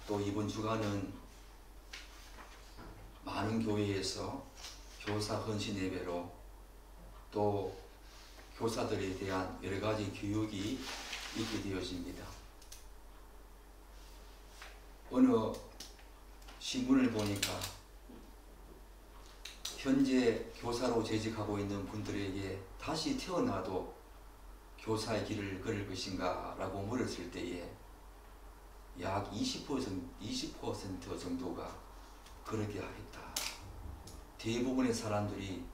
또 이번 주간은 많은 교회에서 교사 헌신 예배로 또 교사들에 대한 여러 가지 교육이 있게 되어집니다. 어느 신문을 보니까 현재 교사로 재직하고 있는 분들에게 다시 태어나도 교사의 길을 걸을 것인가 라고 물었을 때에 약 20% 정도가 그렇게 하겠다. 대부분의 사람들이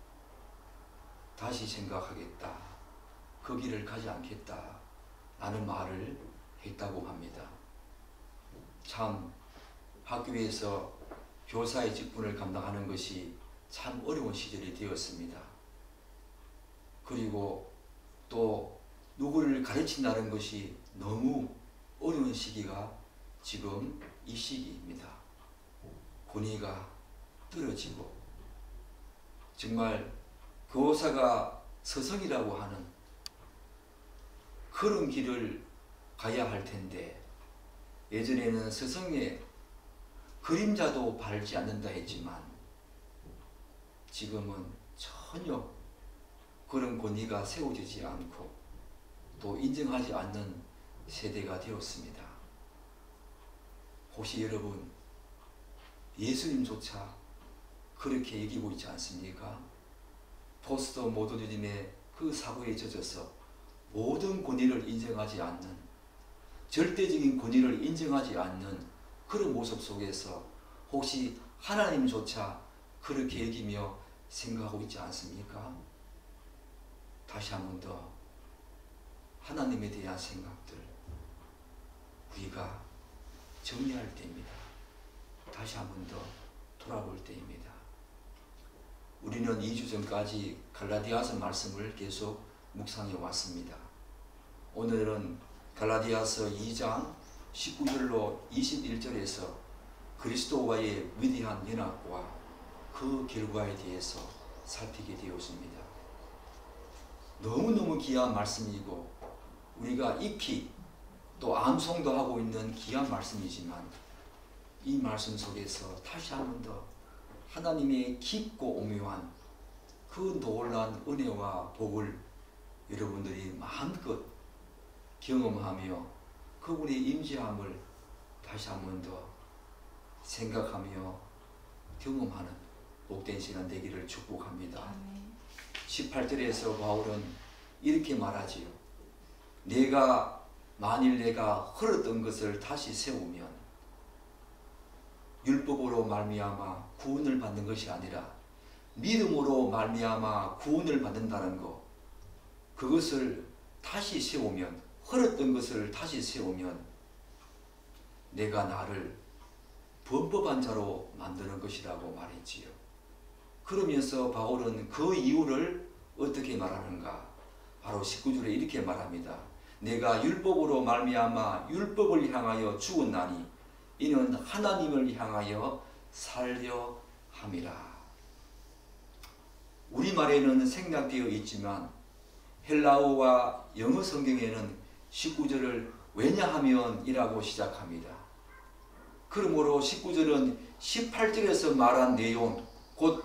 다시 생각하겠다. 그 길을 가지 않겠다. 라는 말을 했다고 합니다. 참 학교에서 교사의 직분을 감당하는 것이 참 어려운 시절이 되었습니다. 그리고 또 누구를 가르친다는 것이 너무 어려운 시기가 지금 이 시기입니다. 권위가 떨어지고 정말 교사가 서성이라고 하는 그런 길을 가야 할 텐데, 예전에는 서성의 그림자도 밟지 않는다 했지만 지금은 전혀 그런 권위가 세워지지 않고 또 인정하지 않는 세대가 되었습니다. 혹시 여러분 예수님조차 그렇게 여기고 있지 않습니까? 포스트 모더니즘의 그 사고에 젖어서 모든 권위를 인정하지 않는, 절대적인 권위를 인정하지 않는 그런 모습 속에서 혹시 하나님조차 그렇게 여기며 생각하고 있지 않습니까? 다시 한 번 더 하나님에 대한 생각들 우리가 정리할 때입니다. 다시 한 번 더 돌아볼 때입니다. 우리는 2주 전까지 갈라디아서 말씀을 계속 묵상해 왔습니다. 오늘은 갈라디아서 2장 19절로 21절에서 그리스도와의 위대한 연합과 그 결과에 대해서 살피게 되었습니다. 너무너무 귀한 말씀이고 우리가 익히 또 암송도 하고 있는 귀한 말씀이지만 이 말씀 속에서 다시 한 번 더 하나님의 깊고 오묘한 그 놀라운 은혜와 복을 여러분들이 마음껏 경험하며 그분의 임재함을 다시 한 번 더 생각하며 경험하는 복된 시간 되기를 축복합니다. 18절에서 바울은 이렇게 말하지요. 만일 내가 헐었던 것을 다시 세우면 율법으로 말미암아 구원을 받는 것이 아니라 믿음으로 말미암아 구원을 받는다는 것, 그것을 다시 세우면, 헐었던 것을 다시 세우면 내가 나를 범법한 자로 만드는 것이라고 말했지요. 그러면서 바울은 그 이유를 어떻게 말하는가? 바로 19절에 이렇게 말합니다. 내가 율법으로 말미암아 율법을 향하여 죽었나니 이는 하나님을 향하여 살려 함이라. 우리말에는 생략되어 있지만 헬라어와 영어 성경에는 19절을 왜냐하면 이라고 시작합니다. 그러므로 19절은 18절에서 말한 내용, 곧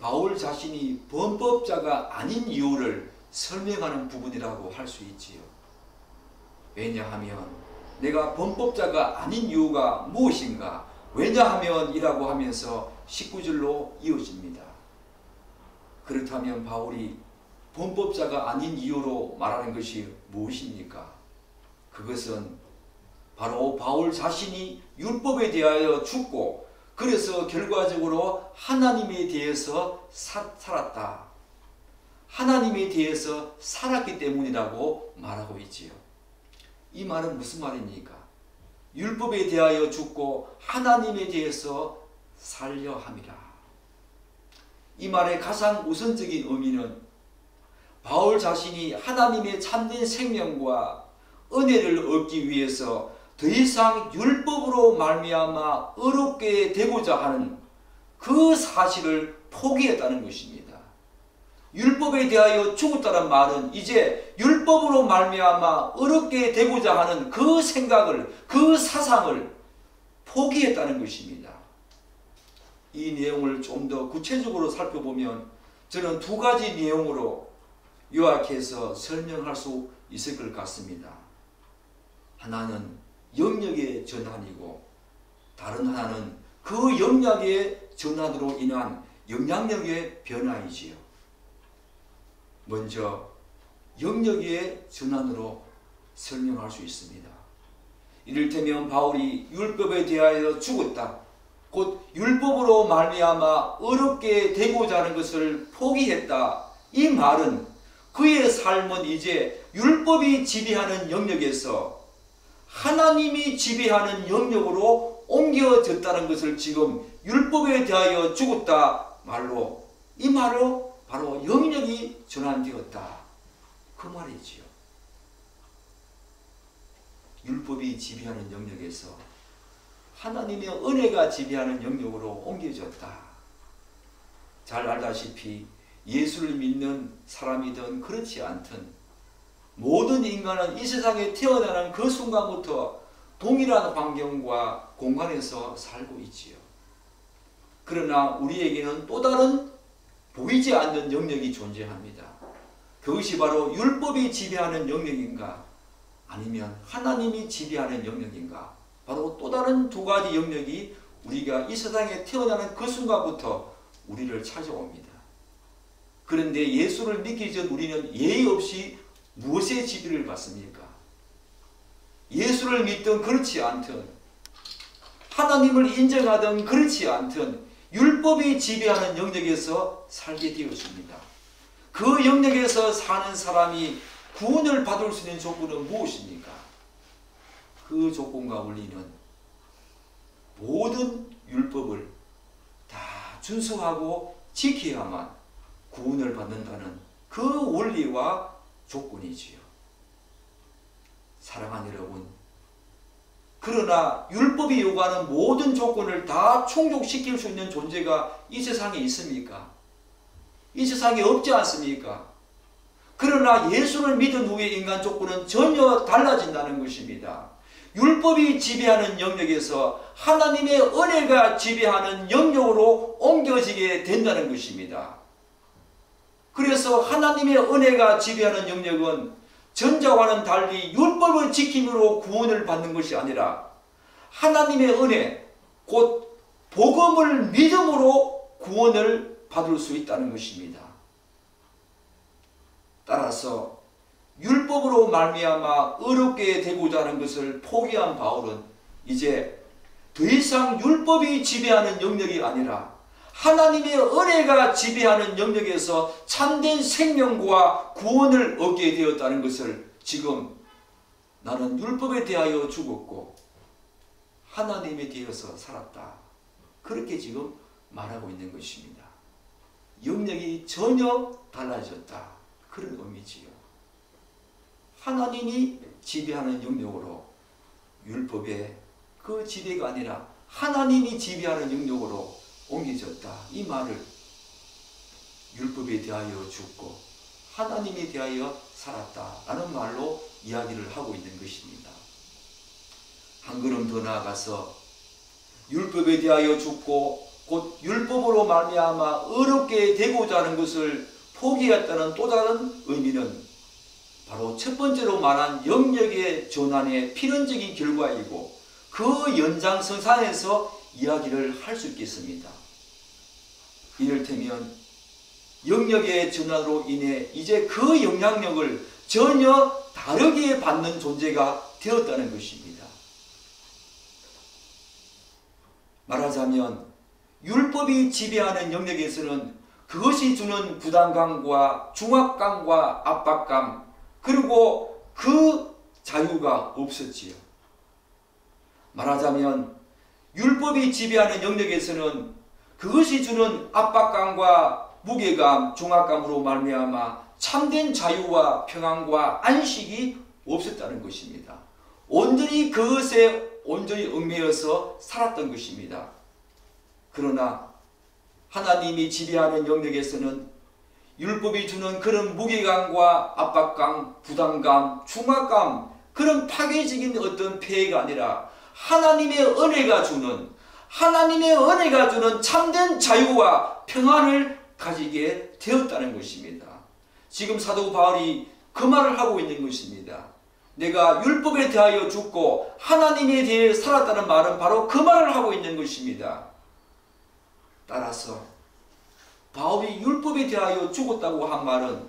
바울 자신이 범법자가 아닌 이유를 설명하는 부분이라고 할 수 있지요. 왜냐하면 내가 범법자가 아닌 이유가 무엇인가? 왜냐하면 이라고 하면서 19절로 이어집니다. 그렇다면 바울이 범법자가 아닌 이유로 말하는 것이 무엇입니까? 그것은 바로 바울 자신이 율법에 대하여 죽고 그래서 결과적으로 하나님에 대해서 살았다. 하나님에 대해서 살았기 때문이라고 말하고 있지요. 이 말은 무슨 말입니까? 율법에 대하여 죽고 하나님에 대해서 살려 함이라. 이 말의 가장 우선적인 의미는 바울 자신이 하나님의 참된 생명과 은혜를 얻기 위해서 더 이상 율법으로 말미암아 의롭게 되고자 하는 그 사실을 포기했다는 것입니다. 율법에 대하여 죽었다는 말은 이제 율법으로 말미암아 의롭게 되고자 하는 그 생각을, 그 사상을 포기했다는 것입니다. 이 내용을 좀 더 구체적으로 살펴보면 저는 두 가지 내용으로 요약해서 설명할 수 있을 것 같습니다. 하나는 영역의 전환이고 다른 하나는 그 영역의 전환으로 인한 영향력의 변화이지요. 먼저 영역의 전환으로 설명할 수 있습니다. 이를테면 바울이 율법에 대하여 죽었다. 곧 율법으로 말미암아 어렵게 되고자 하는 것을 포기했다. 이 말은 그의 삶은 이제 율법이 지배하는 영역에서 하나님이 지배하는 영역으로 옮겨졌다는 것을 지금 율법에 대하여 죽었다 말로, 이 말로 바로 영역이 전환되었다, 그 말이지요. 율법이 지배하는 영역에서 하나님의 은혜가 지배하는 영역으로 옮겨졌다. 잘 알다시피 예수를 믿는 사람이든 그렇지 않든 모든 인간은 이 세상에 태어나는 그 순간부터 동일한 환경과 공간에서 살고 있지요. 그러나 우리에게는 또 다른 보이지 않는 영역이 존재합니다. 그것이 바로 율법이 지배하는 영역인가 아니면 하나님이 지배하는 영역인가, 바로 또 다른 두 가지 영역이 우리가 이 세상에 태어나는 그 순간부터 우리를 찾아옵니다. 그런데 예수를 믿기 전 우리는 예의 없이 무엇의 지배를 받습니까? 예수를 믿든 그렇지 않든 하나님을 인정하든 그렇지 않든 율법이 지배하는 영역에서 살게 되었습니다. 그 영역에서 사는 사람이 구원을 받을 수 있는 조건은 무엇입니까? 그 조건과 원리는 모든 율법을 다 준수하고 지켜야만 구원을 받는다는 그 원리와 조건이지요. 사랑하는 여러분, 그러나 율법이 요구하는 모든 조건을 다 충족시킬 수 있는 존재가 이 세상에 있습니까? 이 세상에 없지 않습니까? 그러나 예수를 믿은 후의 인간 조건은 전혀 달라진다는 것입니다. 율법이 지배하는 영역에서 하나님의 은혜가 지배하는 영역으로 옮겨지게 된다는 것입니다. 그래서 하나님의 은혜가 지배하는 영역은 전자와는 달리 율법을 지킴으로 구원을 받는 것이 아니라 하나님의 은혜, 곧 복음을 믿음으로 구원을 받을 수 있다는 것입니다. 따라서 율법으로 말미암아 어렵게 되고자 하는 것을 포기한 바울은 이제 더 이상 율법이 지배하는 영역이 아니라 하나님의 은혜가 지배하는 영역에서 참된 생명과 구원을 얻게 되었다는 것을 지금 나는 율법에 대하여 죽었고 하나님에 대해서 살았다, 그렇게 지금 말하고 있는 것입니다. 영역이 전혀 달라졌다, 그런 의미지요. 하나님이 지배하는 영역으로 율법의 그 지배가 아니라 하나님이 지배하는 영역으로 옮겨졌다, 이 말을 율법에 대하여 죽고 하나님에 대하여 살았다 라는 말로 이야기를 하고 있는 것입니다. 한 걸음 더 나아가서 율법에 대하여 죽고 곧 율법으로 말미암아 어렵게 되고자 하는 것을 포기했다는 또 다른 의미는 바로 첫 번째로 말한 영역의 전환의 필연적인 결과이고 그 연장선상에서 이야기를 할 수 있겠습니다. 이를테면 영역의 전환으로 인해 이제 그 영향력을 전혀 다르게 받는 존재가 되었다는 것입니다. 말하자면 율법이 지배하는 영역에서는 그것이 주는 부담감과 중압감과 압박감, 그리고 그 자유가 없었지요. 말하자면 율법이 지배하는 영역에서는 그것이 주는 압박감과 무게감, 중압감으로 말미암아 참된 자유와 평안과 안식이 없었다는 것입니다. 온전히 그것에 온전히 얽매여서 살았던 것입니다. 그러나 하나님이 지배하는 영역에서는 율법이 주는 그런 무게감과 압박감, 부담감, 중압감, 그런 파괴적인 어떤 폐해가 아니라 하나님의 은혜가 주는 참된 자유와 평안을 가지게 되었다는 것입니다. 지금 사도 바울이 그 말을 하고 있는 것입니다. 내가 율법에 대하여 죽고 하나님에 대해 살았다는 말은 바로 그 말을 하고 있는 것입니다. 따라서 바울이 율법에 대하여 죽었다고 한 말은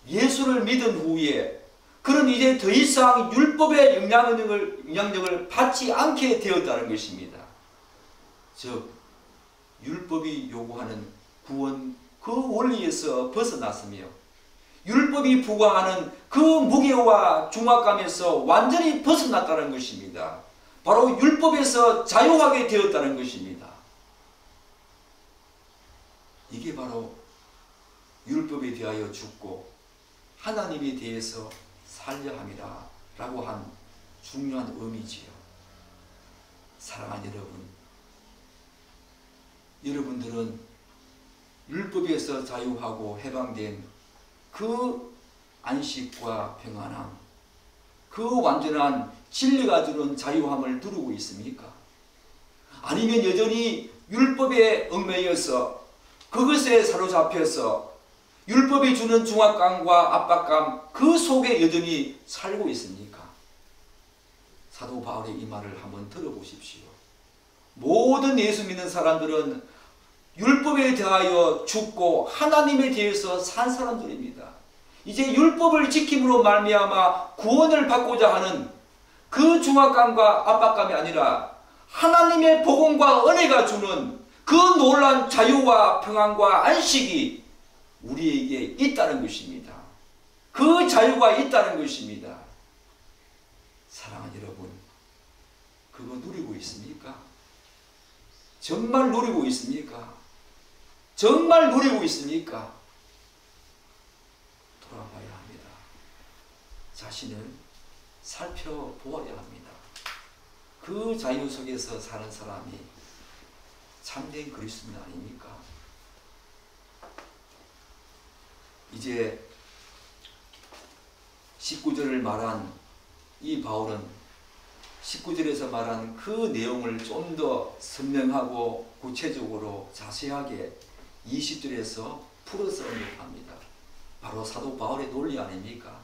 예수를 믿은 후에 그는 이제 더 이상 율법의 영향력을 받지 않게 되었다는 것입니다. 즉 율법이 요구하는 구원 그 원리에서 벗어났으며 율법이 부과하는 그 무게와 중압감에서 완전히 벗어났다는 것입니다. 바로 율법에서 자유하게 되었다는 것입니다. 이게 바로 율법에 대하여 죽고 하나님에 대해서 살려 함이라 라고 한 중요한 의미지요. 사랑하는 여러분들은 율법에서 자유하고 해방된 그 안식과 평안함, 그 완전한 진리가 주는 자유함을 누리고 있습니까? 아니면 여전히 율법에 얽매여서 그것에 사로잡혀서 율법이 주는 중압감과 압박감 그 속에 여전히 살고 있습니까? 사도 바울의 이 말을 한번 들어보십시오. 모든 예수 믿는 사람들은 율법에 대하여 죽고 하나님에 대해서 산 사람들입니다. 이제 율법을 지킴으로 말미암아 구원을 받고자 하는 그 중압감과 압박감이 아니라 하나님의 복음과 은혜가 주는 그 놀라운 자유와 평안과 안식이 우리에게 있다는 것입니다. 그 자유가 있다는 것입니다. 사랑하는 여러분, 그거 누리고 있습니까? 정말 누리고 있습니까? 정말 누리고 있습니까? 돌아봐야 합니다. 자신을 살펴보아야 합니다. 그 자유 속에서 사는 사람이 참된 그리스도인 아닙니까? 이제 19절을 말한 이 바울은 19절에서 말한 그 내용을 좀 더 선명하고 구체적으로 자세하게 20절에서 풀어서 언급합니다. 바로 사도 바울의 논리 아닙니까?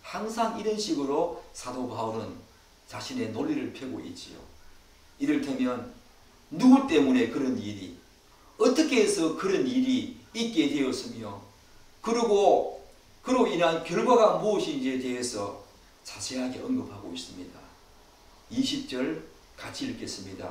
항상 이런 식으로 사도 바울은 자신의 논리를 펴고 있지요. 이를테면 누구 때문에 그런 일이, 어떻게 해서 그런 일이 있게 되었으며 그로 인한 결과가 무엇인지에 대해서 자세하게 언급하고 있습니다. 20절 같이 읽겠습니다.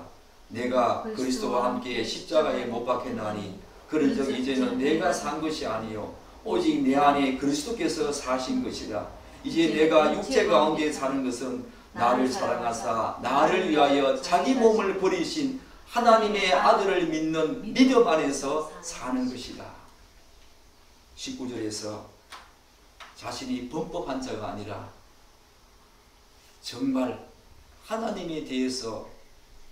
내가 그리스도와 함께 십자가에 못 박혔나니 그런즉 이제는 내가 산 것이 아니요 오직 내 안에 그리스도께서 사신 것이라. 이제 내가 육체 가운데 사는 것은 나를 사랑하사 나를 위하여 자기 몸을 버리신 하나님의 아들을 믿는 믿음 안에서 사는 것이다. 19절에서 자신이 범법한 자가 아니라 정말 하나님에 대해서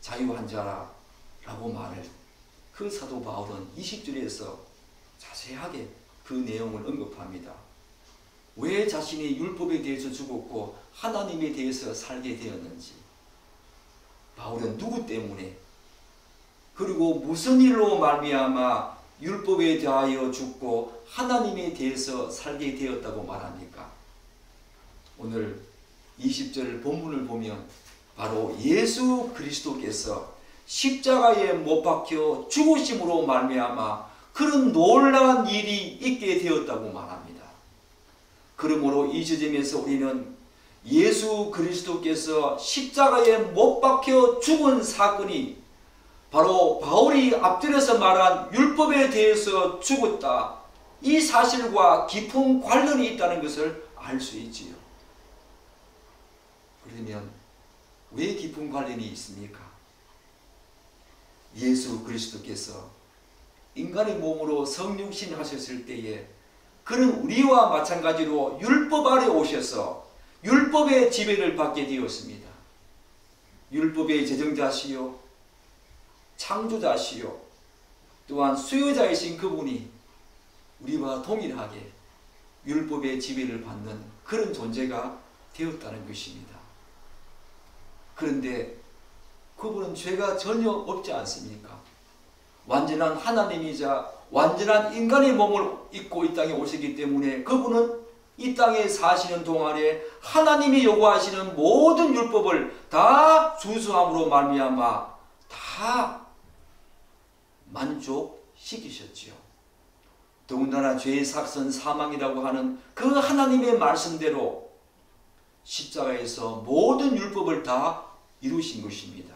자유한 자라고 말을 그 사도 바울은 20절에서 자세하게 그 내용을 언급합니다. 왜 자신이 율법에 대해서 죽었고 하나님에 대해서 살게 되었는지, 바울은 누구 때문에 그리고 무슨 일로 말미암아 율법에 대하여 죽고 하나님에 대해서 살게 되었다고 말합니까? 오늘 20절 본문을 보면 바로 예수 그리스도께서 십자가에 못 박혀 죽으심으로 말미암아 그런 놀라운 일이 있게 되었다고 말합니다. 그러므로 이 지점에서 우리는 예수 그리스도께서 십자가에 못 박혀 죽은 사건이 바로 바울이 앞전에서 말한 율법에 대해서 죽었다, 이 사실과 깊은 관련이 있다는 것을 알 수 있지요. 그러면 왜 깊은 관련이 있습니까? 예수 그리스도께서 인간의 몸으로 성육신 하셨을 때에 그는 우리와 마찬가지로 율법 아래 오셔서 율법의 지배를 받게 되었습니다. 율법의 제정자시요 창조자시요 또한 수요자이신 그분이 우리와 동일하게 율법의 지배를 받는 그런 존재가 되었다는 것입니다. 그런데 그분은 죄가 전혀 없지 않습니까? 완전한 하나님이자 완전한 인간의 몸을 입고 이 땅에 오셨기 때문에 그분은 이 땅에 사시는 동안에 하나님이 요구하시는 모든 율법을 다 준수함으로 말미암아 다 만족시키셨지요. 더군다나 죄의 삭선 사망이라고 하는 그 하나님의 말씀대로 십자가에서 모든 율법을 다 이루신 것입니다.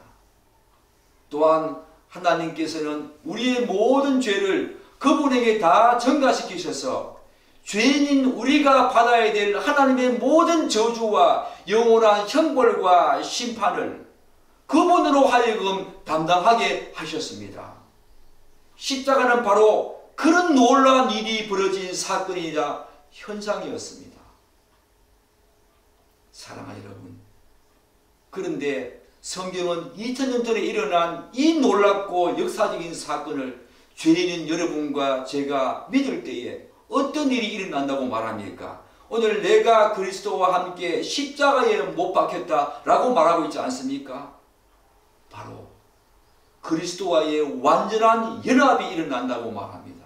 또한 하나님께서는 우리의 모든 죄를 그분에게 다 전가시키셔서 죄인인 우리가 받아야 될 하나님의 모든 저주와 영원한 형벌과 심판을 그분으로 하여금 담당하게 하셨습니다. 십자가는 바로 그런 놀라운 일이 벌어진 사건이자 현상이었습니다. 사랑하는 여러분, 그런데 성경은 2000년 전에 일어난 이 놀랍고 역사적인 사건을 죄인인 여러분과 제가 믿을 때에 어떤 일이 일어난다고 말합니까? 오늘 내가 그리스도와 함께 십자가에 못 박혔다라고 말하고 있지 않습니까? 바로 그리스도와의 완전한 연합이 일어난다고 말합니다.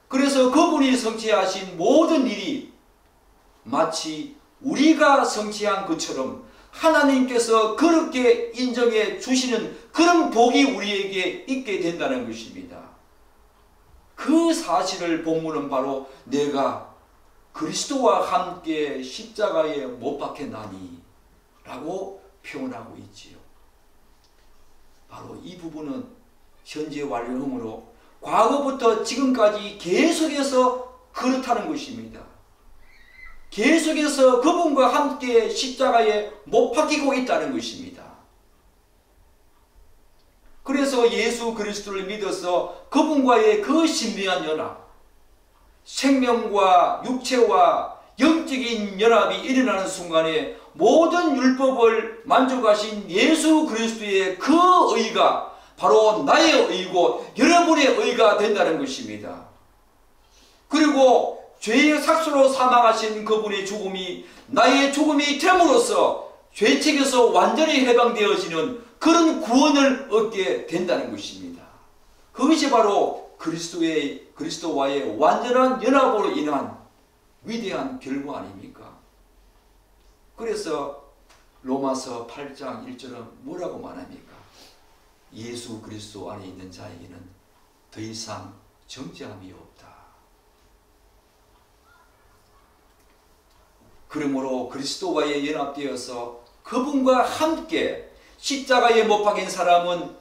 그래서 그분이 성취하신 모든 일이 마치 우리가 성취한 것처럼 하나님께서 그렇게 인정해 주시는 그런 복이 우리에게 있게 된다는 것입니다. 그 사실을 본문은 바로 내가 그리스도와 함께 십자가에 못 박혔나니 라고 표현하고 있지요. 바로 이 부분은 현재 완료형으로 과거부터 지금까지 계속해서 그렇다는 것입니다. 계속해서 그분과 함께 십자가에 못 박히고 있다는 것입니다. 그래서 예수 그리스도를 믿어서 그분과의 그 신비한 연합, 생명과 육체와 영적인 연합이 일어나는 순간에 모든 율법을 만족하신 예수 그리스도의 그 의가 바로 나의 의고 여러분의 의가 된다는 것입니다. 그리고 죄의 삭수로 사망하신 그분의 죽음이 나의 죽음이 됨으로써 죄책에서 완전히 해방되어지는 그런 구원을 얻게 된다는 것입니다. 그것이 바로 그리스도와의 완전한 연합으로 인한 위대한 결과 아닙니까? 그래서 로마서 8장 1절은 뭐라고 말합니까? 예수 그리스도 안에 있는 자에게는 더 이상 정죄함이 없다. 그러므로 그리스도와의 연합되어서 그분과 함께 십자가에 못 박힌 사람은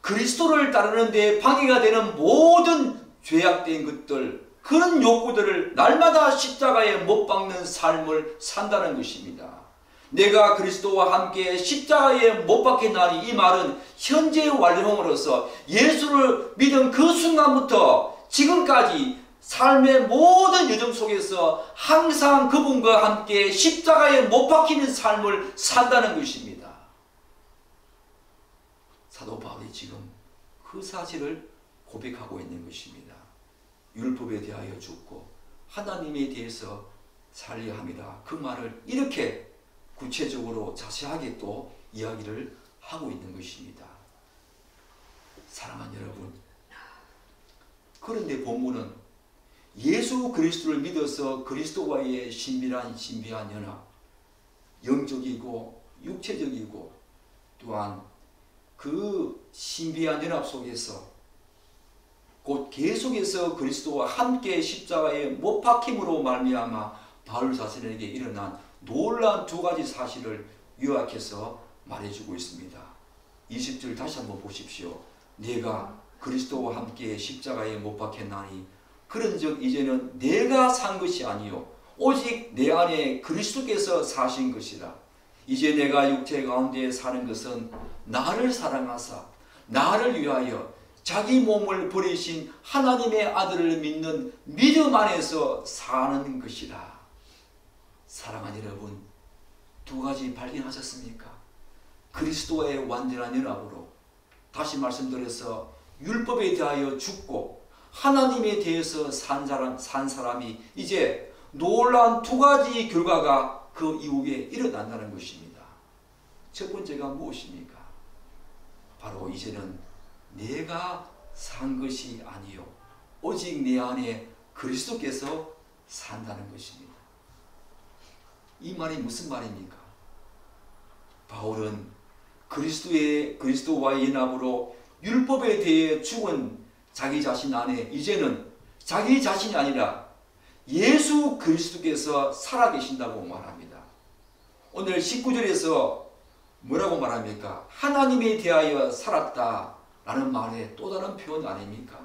그리스도를 따르는 데 방해가 되는 모든 죄악된 것들, 그런 욕구들을 날마다 십자가에 못 박는 삶을 산다는 것입니다. 내가 그리스도와 함께 십자가에 못 박혔나니, 이 말은 현재 완료형으로서 예수를 믿은 그 순간부터 지금까지 삶의 모든 여정 속에서 항상 그분과 함께 십자가에 못 박히는 삶을 산다는 것입니다. 사도 바울이 지금 그 사실을 고백하고 있는 것입니다. 율법에 대하여 죽고 하나님에 대해서 살려 함이라, 그 말을 이렇게 구체적으로 자세하게 또 이야기를 하고 있는 것입니다. 사랑하는 여러분, 그런데 본문은 예수 그리스도를 믿어서 그리스도와의 신비한 연합, 영적이고 육체적이고 또한 그 신비한 연합 속에서 곧 계속해서 그리스도와 함께 십자가에 못 박힘으로 말미암아 바울 자신에게 일어난 놀라운 두 가지 사실을 요약해서 말해주고 있습니다. 20절 다시 한번 보십시오. 내가 그리스도와 함께 십자가에 못 박혔나니 그런즉 이제는 내가 산 것이 아니요 오직 내 안에 그리스도께서 사신 것이라. 이제 내가 육체 가운데 사는 것은 나를 사랑하사 나를 위하여 자기 몸을 버리신 하나님의 아들을 믿는 믿음 안에서 사는 것이라. 사랑하는 여러분, 두 가지 발견하셨습니까? 그리스도와의 완전한 연합으로, 다시 말씀드려서 율법에 대하여 죽고 하나님에 대해서 산 사람이 이제 놀라운 두 가지 결과가 그 이후에 일어난다는 것입니다. 첫 번째가 무엇입니까? 바로 이제는 내가 산 것이 아니요 오직 내 안에 그리스도께서 산다는 것입니다. 이 말이 무슨 말입니까? 바울은 그리스도와의 연합으로 율법에 대해 죽은 자기 자신 안에 이제는 자기 자신이 아니라 예수 그리스도께서 살아계신다고 말합니다. 오늘 19절에서 뭐라고 말합니까? 하나님에 대하여 살았다라는 말의 또 다른 표현 아닙니까?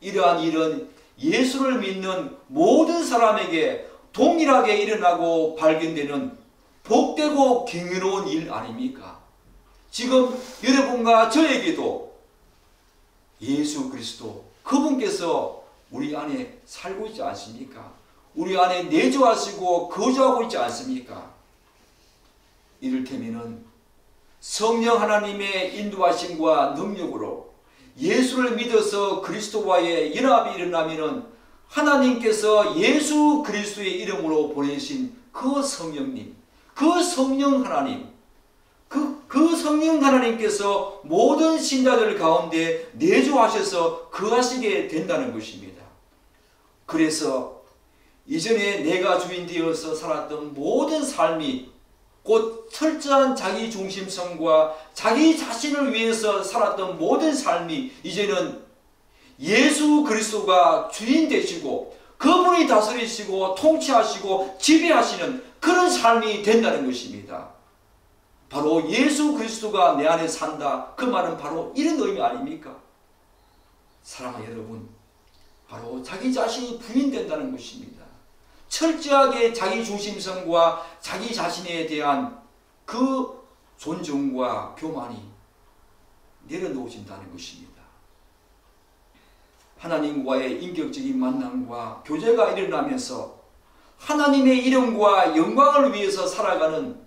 이러한 일은 예수를 믿는 모든 사람에게 동일하게 일어나고 발견되는 복되고 경이로운 일 아닙니까? 지금 여러분과 저에게도 예수 그리스도 그분께서 우리 안에 살고 있지 않습니까? 우리 안에 내주하시고 거주하고 있지 않습니까? 이를테면 성령 하나님의 인도하심과 능력으로 예수를 믿어서 그리스도와의 연합이 일어나면 하나님께서 예수 그리스도의 이름으로 보내신 그 성령님, 그 성령 하나님, 그 성령 하나님께서 모든 신자들 가운데 내주하셔서 거하시게 된다는 것입니다. 그래서 이전에 내가 주인 되어서 살았던 모든 삶이 곧 철저한 자기 중심성과 자기 자신을 위해서 살았던 모든 삶이 이제는 예수 그리스도가 주인 되시고 그분이 다스리시고 통치하시고 지배하시는 그런 삶이 된다는 것입니다. 바로 예수 그리스도가 내 안에 산다. 그 말은 바로 이런 의미 아닙니까? 사랑하는 여러분, 바로 자기 자신이 부인된다는 것입니다. 철저하게 자기 중심성과 자기 자신에 대한 그 존중과 교만이 내려놓아진다는 것입니다. 하나님과의 인격적인 만남과 교제가 일어나면서 하나님의 이름과 영광을 위해서 살아가는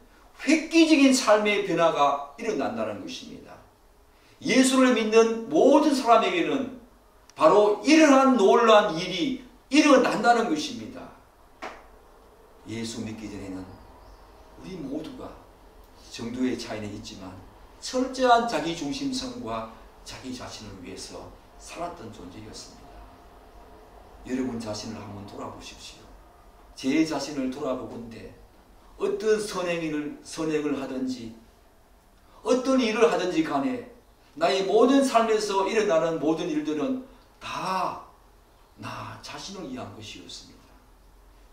획기적인 삶의 변화가 일어난다는 것입니다. 예수를 믿는 모든 사람에게는 바로 이러한 놀라운 일이 일어난다는 것입니다. 예수 믿기 전에는 우리 모두가 정도의 차이는 있지만 철저한 자기 중심성과 자기 자신을 위해서 살았던 존재였습니다. 여러분 자신을 한번 돌아보십시오. 제 자신을 돌아보건대 어떤 선행을 하든지 어떤 일을 하든지 간에 나의 모든 삶에서 일어나는 모든 일들은 다 나 자신을 위한 것이었습니다.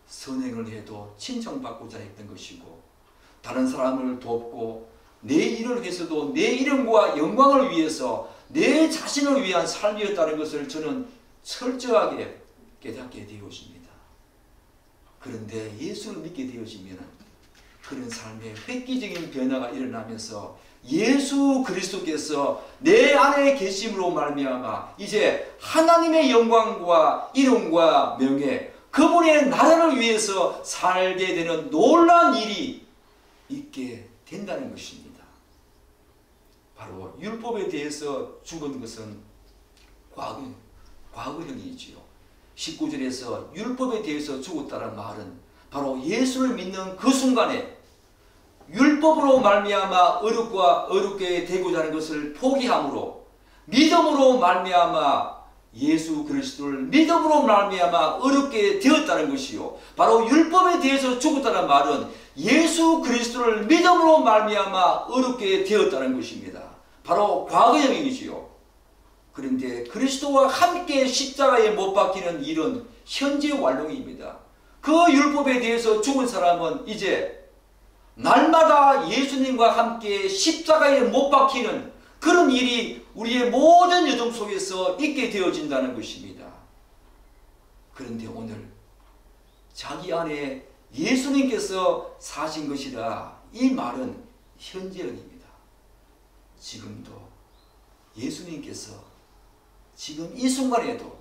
선행을 해도 칭찬받고자 했던 것이고 다른 사람을 돕고 내 일을 해서도 내 이름과 영광을 위해서 내 자신을 위한 삶이었다는 것을 저는 철저하게 깨닫게 되었습니다. 그런데 예수를 믿게 되어지면 그런 삶의 획기적인 변화가 일어나면서 예수 그리스도께서 내 안에 계심으로 말미암아 이제 하나님의 영광과 이름과 명예 그분의 나라를 위해서 살게 되는 놀라운 일이 있게 된다는 것입니다. 바로 율법에 대해서 죽은 것은 과거형이지요. 19절에서 율법에 대해서 죽었다는 말은 바로 예수를 믿는 그 순간에 율법으로 말미암아 어렵게 되고자 하는 것을 포기함으로 믿음으로 말미암아 예수 그리스도를 믿음으로 말미암아 어렵게 되었다는 것이요. 바로 율법에 대해서 죽었다는 말은 예수 그리스도를 믿음으로 말미암아 어렵게 되었다는 것입니다. 바로 과거형이지요. 그런데 그리스도와 함께 십자가에 못 박히는 일은 현재 완료입니다. 그 율법에 대해서 죽은 사람은 이제 날마다 예수님과 함께 십자가에 못 박히는 그런 일이 우리의 모든 여정 속에서 있게 되어진다는 것입니다. 그런데 오늘 자기 안에 예수님께서 사신 것이라 이 말은 현재형입니다. 지금도 예수님께서 지금 이 순간에도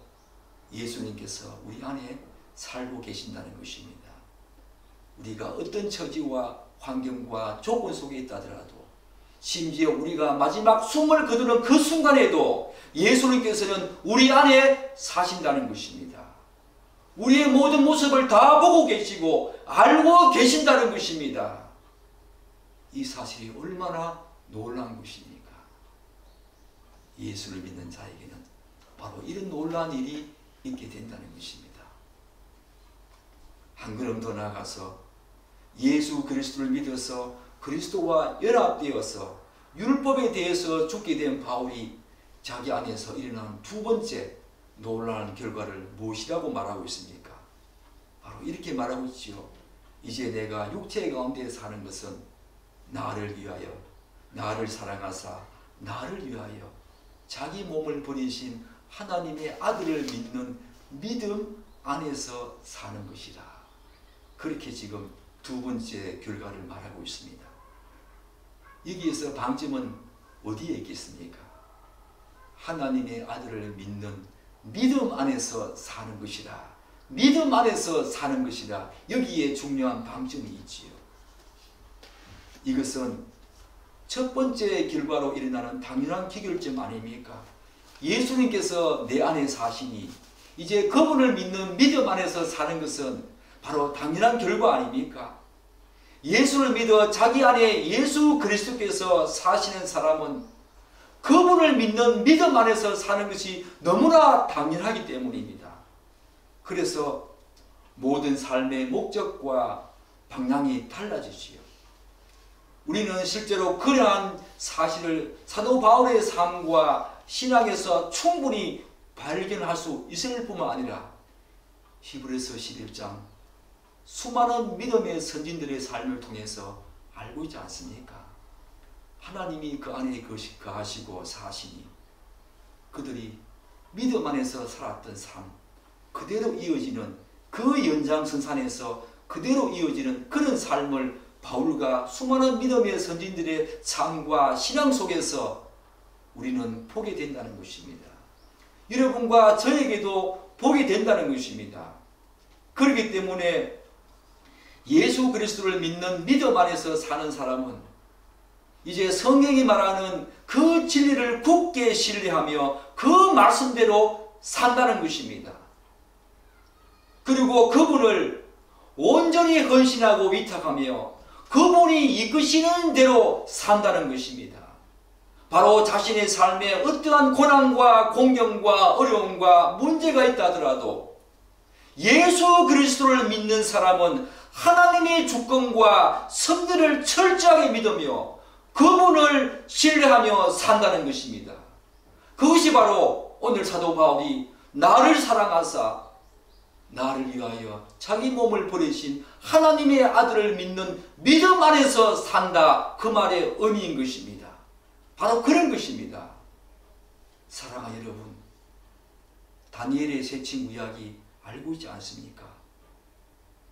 예수님께서 우리 안에 살고 계신다는 것입니다. 우리가 어떤 처지와 환경과 조건 속에 있다 하더라도 심지어 우리가 마지막 숨을 거두는 그 순간에도 예수님께서는 우리 안에 사신다는 것입니다. 우리의 모든 모습을 다 보고 계시고 알고 계신다는 것입니다. 이 사실이 얼마나 놀라운 것입니까? 예수를 믿는 자에게는 바로 이런 놀라운 일이 있게 된다는 것입니다. 한 걸음 더 나아가서 예수 그리스도를 믿어서 그리스도와 연합되어서 율법에 대해서 죽게 된 바울이 자기 안에서 일어난 두 번째 놀라운 결과를 무엇이라고 말하고 있습니까? 바로 이렇게 말하고 있지요. 이제 내가 육체 가운데 사는 것은 나를 위하여, 나를 사랑하사 나를 위하여 자기 몸을 버리신 하나님의 아들을 믿는 믿음 안에서 사는 것이라. 그렇게 지금 두 번째 결과를 말하고 있습니다. 여기에서 방점은 어디에 있겠습니까? 하나님의 아들을 믿는 믿음 안에서 사는 것이라. 믿음 안에서 사는 것이라. 여기에 중요한 방점이 있지요. 이것은 첫 번째 결과로 일어나는 당연한 기결점 아닙니까? 예수님께서 내 안에 사시니 이제 그분을 믿는 믿음 안에서 사는 것은 바로 당연한 결과 아닙니까? 예수를 믿어 자기 안에 예수 그리스도께서 사시는 사람은 그분을 믿는 믿음 안에서 사는 것이 너무나 당연하기 때문입니다. 그래서 모든 삶의 목적과 방향이 달라지지요. 우리는 실제로 그러한 사실을 사도 바울의 삶과 신앙에서 충분히 발견할 수 있을 뿐만 아니라 히브리서 11장 수많은 믿음의 선진들의 삶을 통해서 알고 있지 않습니까? 하나님이 그 안에 거하시고 사시니 그들이 믿음 안에서 살았던 삶 그대로 이어지는 그 연장선상에서 그대로 이어지는 그런 삶을 바울과 수많은 믿음의 선진들의 삶과 신앙 속에서 우리는 보게 된다는 것입니다. 여러분과 저에게도 보게 된다는 것입니다. 그렇기 때문에 예수 그리스도를 믿는 믿음 안에서 사는 사람은 이제 성경이 말하는 그 진리를 굳게 신뢰하며 그 말씀대로 산다는 것입니다. 그리고 그분을 온전히 헌신하고 위탁하며 그분이 이끄시는 대로 산다는 것입니다. 바로 자신의 삶에 어떠한 고난과 공경과 어려움과 문제가 있다 하더라도 예수 그리스도를 믿는 사람은 하나님의 주권과 섭리를 철저하게 믿으며 그분을 신뢰하며 산다는 것입니다. 그것이 바로 오늘 사도 바울이 나를 사랑하사 나를 위하여 자기 몸을 버리신 하나님의 아들을 믿는 믿음 안에서 산다 그 말의 의미인 것입니다. 바로 그런 것입니다. 사랑하는 여러분, 다니엘의 세 친구 이야기 알고 있지 않습니까?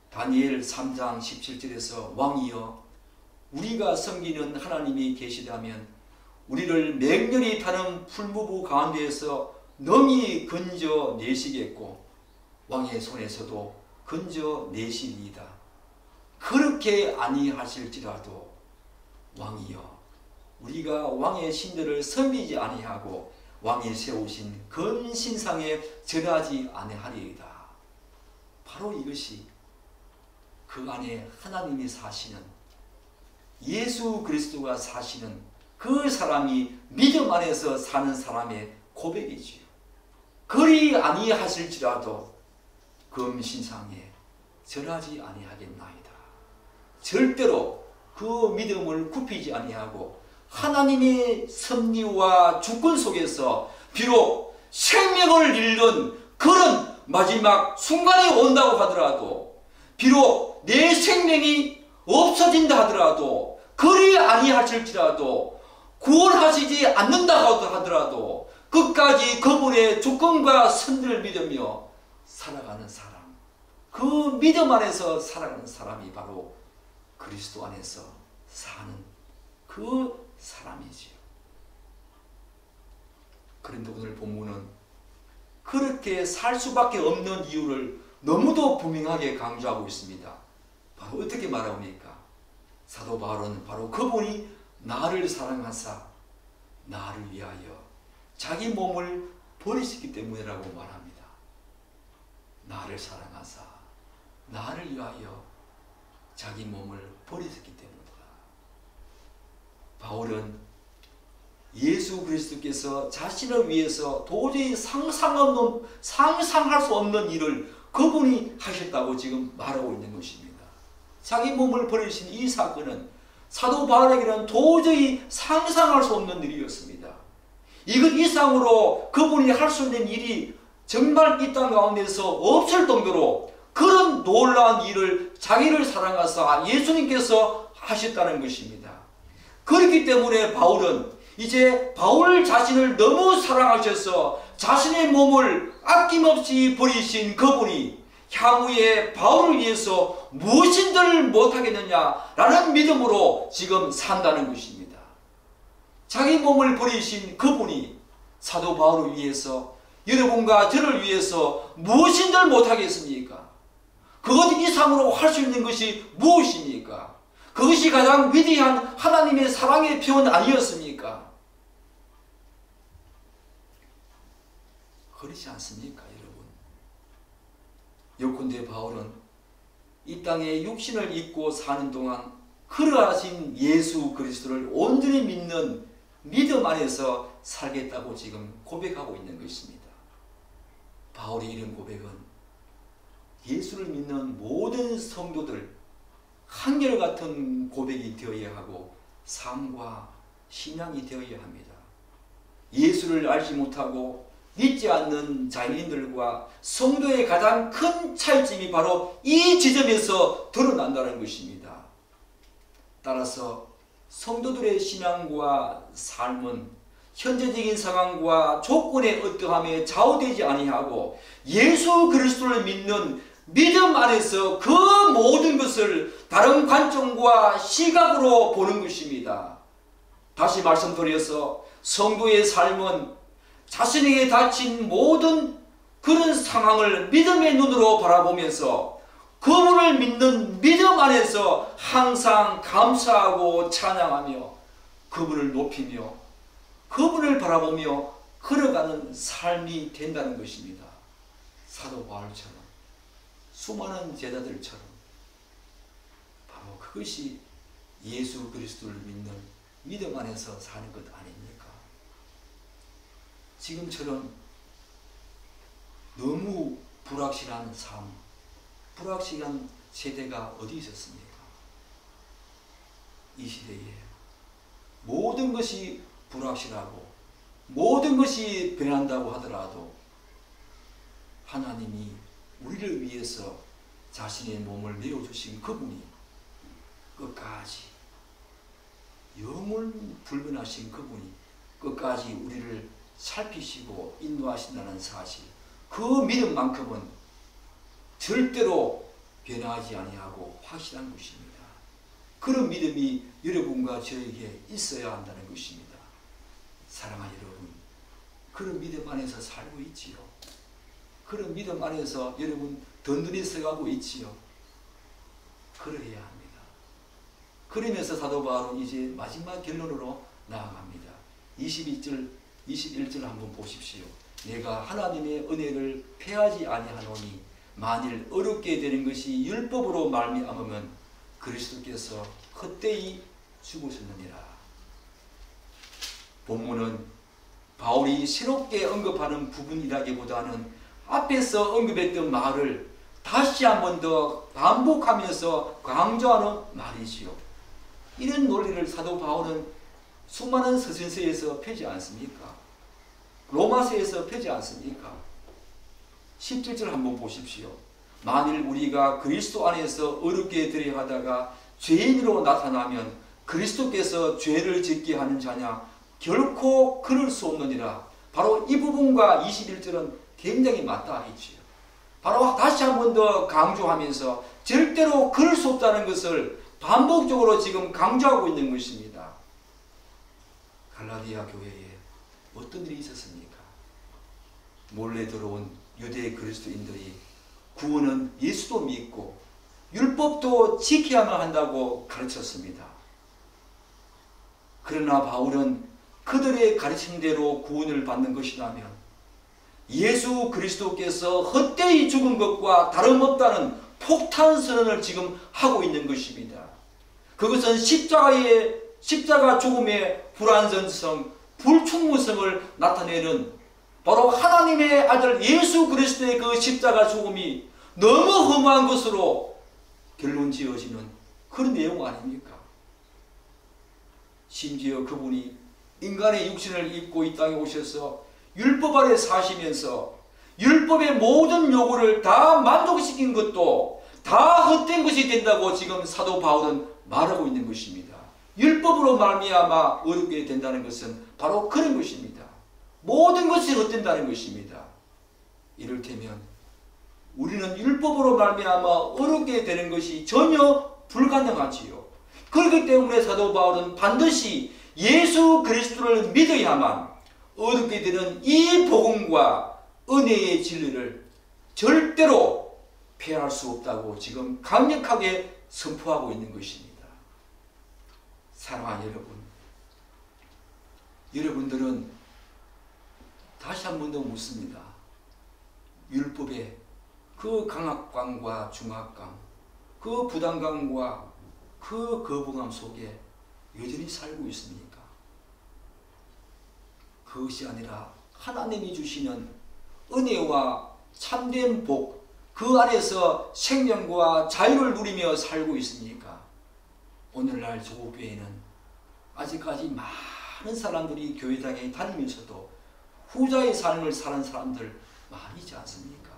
다니엘 3장 17절에서 왕이여 우리가 섬기는 하나님이 계시다면 우리를 맹렬히 타는 풀무부 가운데에서 능히 건져 내시겠고 왕의 손에서도 건져 내시리이다. 그렇게 아니하실지라도 왕이여 우리가 왕의 신들을 섬기지 아니하고 왕이 세우신 근신상에 절하지 아니하리이다. 바로 이것이 그 안에 하나님이 사시는 예수 그리스도가 사시는 그 사람이 믿음 안에서 사는 사람의 고백이지요. 그리 아니하실지라도 금신상에 절하지 아니하겠나이다. 절대로 그 믿음을 굽히지 아니하고 하나님의 섭리와 주권 속에서 비록 생명을 잃는 그런 마지막 순간이 온다고 하더라도 비록 내 생명이 없어진다 하더라도 그리 아니하실지라도 구원하시지 않는다고 하더라도 끝까지 그분의 주권과 선들을 믿으며 살아가는 사람, 그 믿음 안에서 살아가는 사람이 바로 그리스도 안에서 사는 그 사람이지요. 그런데 오늘 본문은 그렇게 살 수밖에 없는 이유를 너무도 분명하게 강조하고 있습니다. 바로 어떻게 말합니까? 사도 바울은 바로 그분이 나를 사랑하사 나를 위하여 자기 몸을 버리셨기 때문이라고 말합니다. 나를 사랑하사 나를 위하여 자기 몸을 버리셨기 때문이다. 바울은 예수 예수 그리스도께서 자신을 위해서 도저히 상상할 수 없는 일을 그분이 하셨다고 지금 말하고 있는 것입니다. 자기 몸을 버리신 이 사건은 사도 바울에게는 도저히 상상할 수 없는 일이었습니다. 이것 이상으로 그분이 할 수 있는 일이 정말 이 땅 가운데서 없을 정도로 그런 놀라운 일을 자기를 사랑하사 예수님께서 하셨다는 것입니다. 그렇기 때문에 바울은 이제 바울 자신을 너무 사랑하셔서 자신의 몸을 아낌없이 버리신 그분이 향후에 바울을 위해서 무엇인들 못하겠느냐라는 믿음으로 지금 산다는 것입니다. 자기 몸을 버리신 그분이 사도 바울을 위해서, 여러분과 저를 위해서 무엇인들 못하겠습니까? 그것 이상으로 할 수 있는 것이 무엇입니까? 그것이 가장 위대한 하나님의 사랑의 표현 아니었습니까? 그렇지 않습니까, 여러분? 요컨대 바울은 이 땅에 육신을 입고 사는 동안 그러하신 예수 그리스도를 온전히 믿는 믿음 안에서 살겠다고 지금 고백하고 있는 것입니다. 바울의 이런 고백은 예수를 믿는 모든 성도들 한결같은 고백이 되어야 하고 삶과 신앙이 되어야 합니다. 예수를 알지 못하고 믿지 않는 자연인들과 성도의 가장 큰 차이점이 바로 이 지점에서 드러난다는 것입니다. 따라서 성도들의 신앙과 삶은 현재적인 상황과 조건의 어떠함에 좌우되지 아니하고 예수 그리스도를 믿는 믿음 안에서 그 모든 것을 다른 관점과 시각으로 보는 것입니다. 다시 말씀드려서 성도의 삶은 자신에게 닥친 모든 그런 상황을 믿음의 눈으로 바라보면서 그분을 믿는 믿음 안에서 항상 감사하고 찬양하며 그분을 높이며 그분을 바라보며 걸어가는 삶이 된다는 것입니다. 사도 바울처럼 수많은 제자들처럼 바로 그것이 예수 그리스도를 믿는 믿음 안에서 사는 것 아닙니까? 지금처럼 너무 불확실한 삶, 불확실한 세대가 어디 있었습니까? 이 시대에 모든 것이 불확실하고 모든 것이 변한다고 하더라도 하나님이 우리를 위해서 자신의 몸을 내어주신 그분이 끝까지 영원불변하신 그분이 끝까지 우리를 살피시고 인도하신다는 사실, 그 믿음만큼은 절대로 변하지 아니하고 확실한 것입니다. 그런 믿음이 여러분과 저에게 있어야 한다는 것입니다. 사랑하는 여러분, 그런 믿음 안에서 살고 있지요. 그런 믿음 안에서 여러분 든든히 서가고 있지요. 그러해야 합니다. 그러면서 사도 바울은 이제 마지막 결론으로 나아갑니다. 21절 한번 보십시오. 내가 하나님의 은혜를 패하지 아니하노니 만일 어렵게 되는 것이 율법으로 말미암으면 그리스도께서 헛되이 죽으셨느니라. 본문은 바울이 새롭게 언급하는 부분이라기보다는 앞에서 언급했던 말을 다시 한 번 더 반복하면서 강조하는 말이지요. 이런 논리를 사도 바울은 수많은 서신서에서 펴지 않습니까? 로마서에서 펴지 않습니까? 17절 한번 보십시오. 만일 우리가 그리스도 안에서 어렵게 되려 하다가 죄인으로 나타나면 그리스도께서 죄를 짓게 하는 자냐? 결코 그럴 수 없느니라. 바로 이 부분과 21절은 굉장히 맞닿아 있지요. 바로 다시 한 번 더 강조하면서 절대로 그럴 수 없다는 것을 반복적으로 지금 강조하고 있는 것입니다. 갈라디아 교회에 어떤 일이 있었습니까? 몰래 들어온 유대 그리스도인들이 구원은 예수도 믿고 율법도 지켜야만 한다고 가르쳤습니다. 그러나 바울은 그들의 가르침대로 구원을 받는 것이라면 예수 그리스도께서 헛되이 죽은 것과 다름없다는 폭탄 선언을 지금 하고 있는 것입니다. 그것은 십자가 죽음의 불완전성, 불충분성을 나타내는 바로 하나님의 아들 예수 그리스도의 그 십자가 죽음이 너무 허무한 것으로 결론 지어지는 그런 내용 아닙니까? 심지어 그분이 인간의 육신을 입고 이 땅에 오셔서 율법 아래 사시면서 율법의 모든 요구를 다 만족시킨 것도 다 헛된 것이 된다고 지금 사도 바울은 말하고 있는 것입니다. 율법으로 말미암아 얻게 된다는 것은 바로 그런 것입니다. 모든 것이 헛된다는 것입니다. 이를테면 우리는 율법으로 말미암아 얻게 되는 것이 전혀 불가능하지요. 그렇기 때문에 사도 바울은 반드시 예수 그리스도를 믿어야만 얻게 되는 이 복음과 은혜의 진리를 절대로 폐할 수 없다고 지금 강력하게 선포하고 있는 것입니다. 사랑하는 여러분, 여러분들은 다시 한 번 더 묻습니다. 율법의 그 강압감과 중압감, 그 부담감과 그 거부감 속에 여전히 살고 있습니까? 그것이 아니라 하나님이 주시는 은혜와 참된 복, 그 안에서 생명과 자유를 누리며 살고 있습니까? 오늘날 조국교회는 아직까지 많은 사람들이 교회당에 다니면서도 후자의 삶을 사는 사람들 많이 있지 않습니까?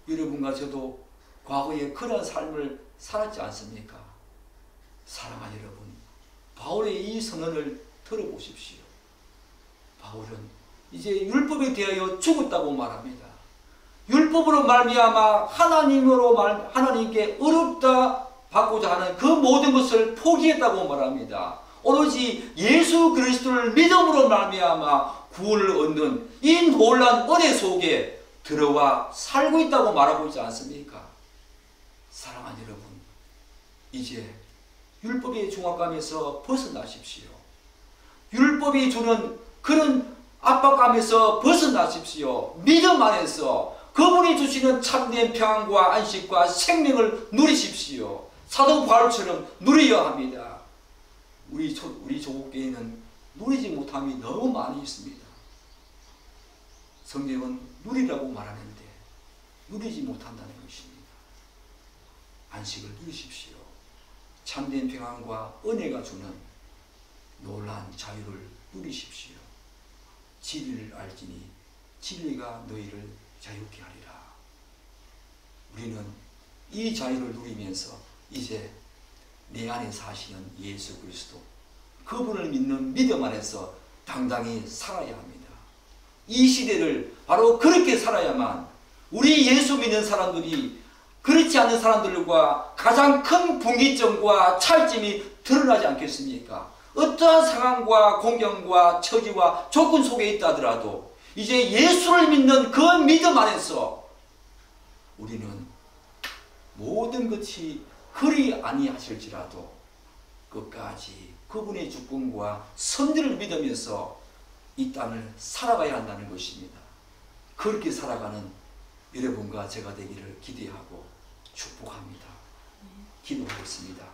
여러분과 저도 과거에 그런 삶을 살았지 않습니까? 사랑하는 여러분, 바울의 이 선언을 들어보십시오. 바울은 이제 율법에 대하여 죽었다고 말합니다. 율법으로 말미암아 하나님께 어렵다 받고자 하는 그 모든 것을 포기했다고 말합니다. 오로지 예수 그리스도를 믿음으로 말미암아 구원을 얻는 이 놀라운 은혜 속에 들어와 살고 있다고 말하고 있지 않습니까? 사랑하는 여러분, 이제 율법의 중압감에서 벗어나십시오. 율법이 주는 그런 압박감에서 벗어나십시오. 믿음 안에서 그분이 주시는 참된 평안과 안식과 생명을 누리십시오. 사도 바울처럼 누려야 합니다. 우리 조국교회는 누리지 못함이 너무 많이 있습니다. 성경은 누리라고 말하는데 누리지 못한다는 것입니다. 안식을 누리십시오. 참된 평안과 은혜가 주는 놀라운 자유를 누리십시오. 진리를 알지니 진리가 너희를 자유케 하리라. 우리는 이 자유를 누리면서 이제 내 안에 사시는 예수 그리스도, 그분을 믿는 믿음 안에서 당당히 살아야 합니다. 이 시대를 바로 그렇게 살아야만 우리 예수 믿는 사람들이 그렇지 않은 사람들과 가장 큰 분기점과 차이점이 드러나지 않겠습니까? 어떠한 상황과 공경과 처지와 조건 속에 있다 하더라도 이제 예수를 믿는 그 믿음 안에서 우리는 모든 것이 그리 아니하실지라도 끝까지 그분의 주권과 선대를 믿으면서 이 땅을 살아가야 한다는 것입니다. 그렇게 살아가는 여러분과 제가 되기를 기대하고 축복합니다. 기도하겠습니다.